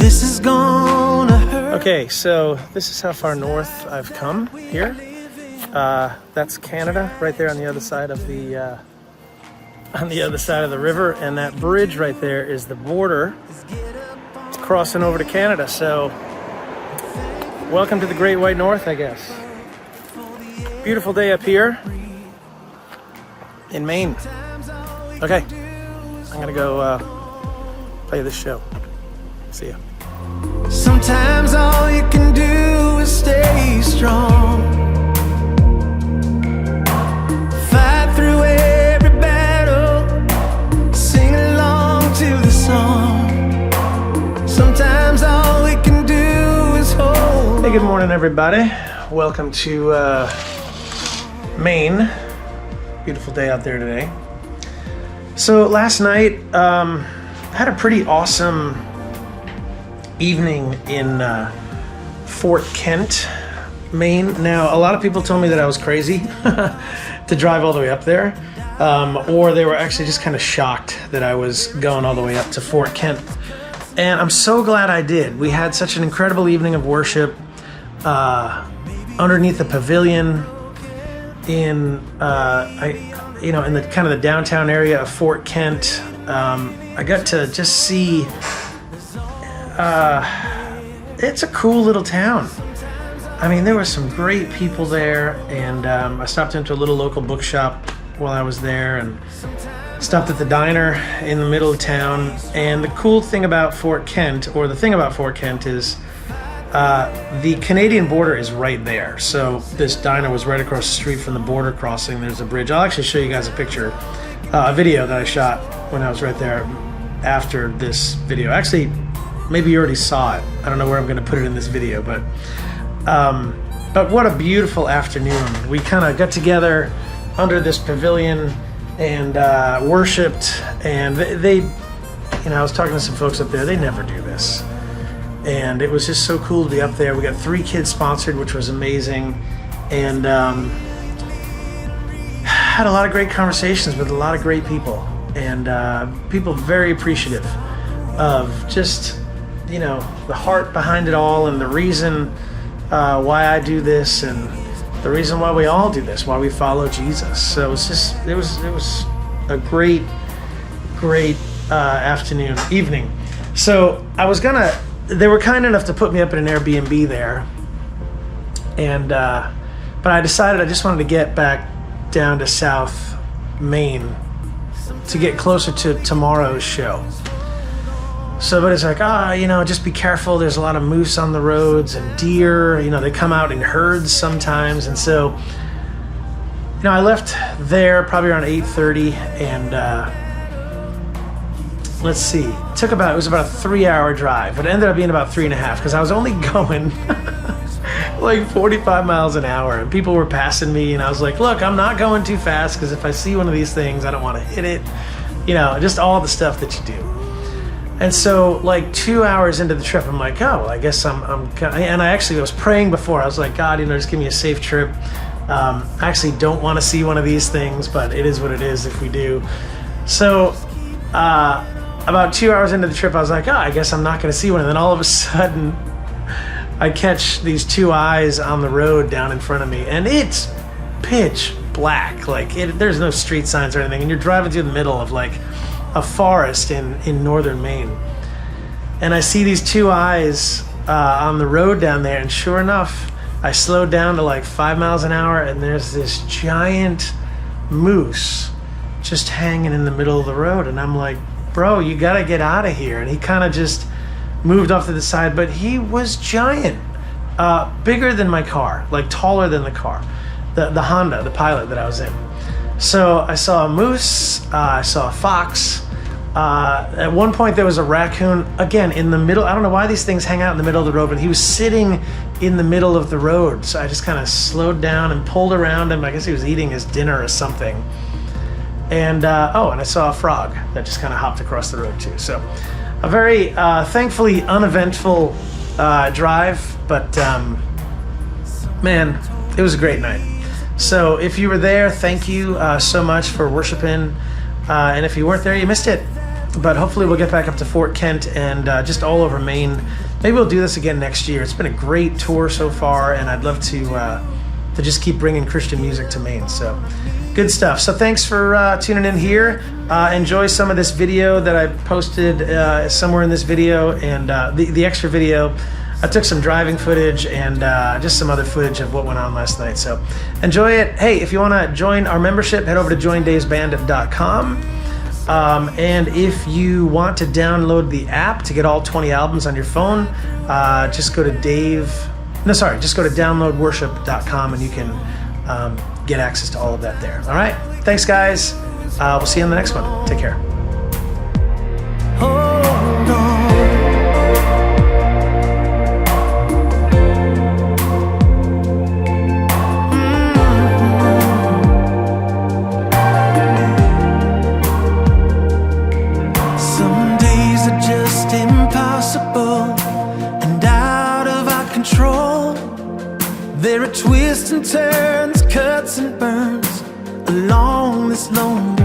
This is gonna hurt. Okay, so this is how far north I've come here. That's Canada, right there on the other side of the river, and that bridge right there is the border crossing over to Canada. So, welcome to the Great White North, I guess. Beautiful day up here in Maine. Okay, I'm gonna go play this show. See ya. Sometimes all you can do is stay strong. Fight through every battle. Sing along to the song. Sometimes all we can do is hold. Hey, good morning, everybody. Welcome to Maine. Beautiful day out there today. So last night, I had a pretty awesome evening in Fort Kent, Maine. Now, a lot of people told me that I was crazy to drive all the way up there, or they were actually just kind of shocked that I was going all the way up to Fort Kent. And I'm so glad I did. We had such an incredible evening of worship underneath the pavilion in in the kind of the downtown area of Fort Kent. I got to just see. It's a cool little town. I mean, there were some great people there, and I stopped into a little local bookshop while I was there, and stopped at the diner in the middle of town. And the cool thing about Fort Kent, or the thing about Fort Kent, is the Canadian border is right there. So this diner was right across the street from the border crossing. There's a bridge. I'll actually show you guys a picture, a video that I shot when I was right there after this video. Actually, maybe you already saw it. I don't know where I'm going to put it in this video, but what a beautiful afternoon. We kind of got together under this pavilion and worshipped, and they I was talking to some folks up there. They never do this, and it was just so cool to be up there. We got 3 kids sponsored, which was amazing, and had a lot of great conversations with a lot of great people, and people very appreciative of just the heart behind it all, and the reason why I do this, and the reason why we all do this, why we follow Jesus. So it was a great evening. So they were kind enough to put me up in an Airbnb there, and but I decided I just wanted to get back down to South Maine to get closer to tomorrow's show. So, but it's like, just be careful. There's a lot of moose on the roads and deer. They come out in herds sometimes. And so, I left there probably around 8:30, and let's see, it was about a 3-hour drive. It ended up being about 3.5 because I was only going like 45 miles an hour, and people were passing me, and I was like, look, I'm not going too fast because if I see one of these things, I don't want to hit it. Just all the stuff that you do. And so, like 2 hours into the trip, I'm like, oh, well, I guess and I actually was praying before. I was like, God, just give me a safe trip. I actually don't want to see one of these things, but it is what it is if we do. So, about 2 hours into the trip, I was like, oh, I guess I'm not going to see one. And then all of a sudden, I catch these 2 eyes on the road down in front of me, and it's pitch black. There's no street signs or anything, and you're driving through the middle of a forest in northern Maine, and I see these 2 eyes on the road down there, and sure enough, I slowed down to 5 miles an hour, and there's this giant moose just hanging in the middle of the road, and I'm like, bro, you gotta get out of here. And he kind of just moved off to the side, but he was giant, bigger than my car, taller than the car, the Honda, the Pilot that I was in. So I saw a moose, I saw a fox. At one point there was a raccoon, again, in the middle. I don't know why these things hang out in the middle of the road, but he was sitting in the middle of the road. So I just kind of slowed down and pulled around him. I guess he was eating his dinner or something. And, and I saw a frog that just kind of hopped across the road too. So a very, thankfully uneventful drive, but man, it was a great night. So if you were there, thank you so much for worshiping. And if you weren't there, you missed it. but hopefully we'll get back up to Fort Kent and just all over Maine. Maybe we'll do this again next year. It's been a great tour so far, and I'd love to just keep bringing Christian music to Maine. So good stuff. So thanks for tuning in here. Enjoy some of this video that I posted somewhere in this video, and the extra video. I took some driving footage and just some other footage of what went on last night. So enjoy it. Hey, if you want to join our membership, head over to joindavesband.com. And if you want to download the app to get all 20 albums on your phone, just go to downloadworship.com, and you can get access to all of that there. All right. Thanks, guys. We'll see you on the next one. Take care. Hold on. Some days are just impossible and out of our control. There are twists and turns, cuts and burns along this lonely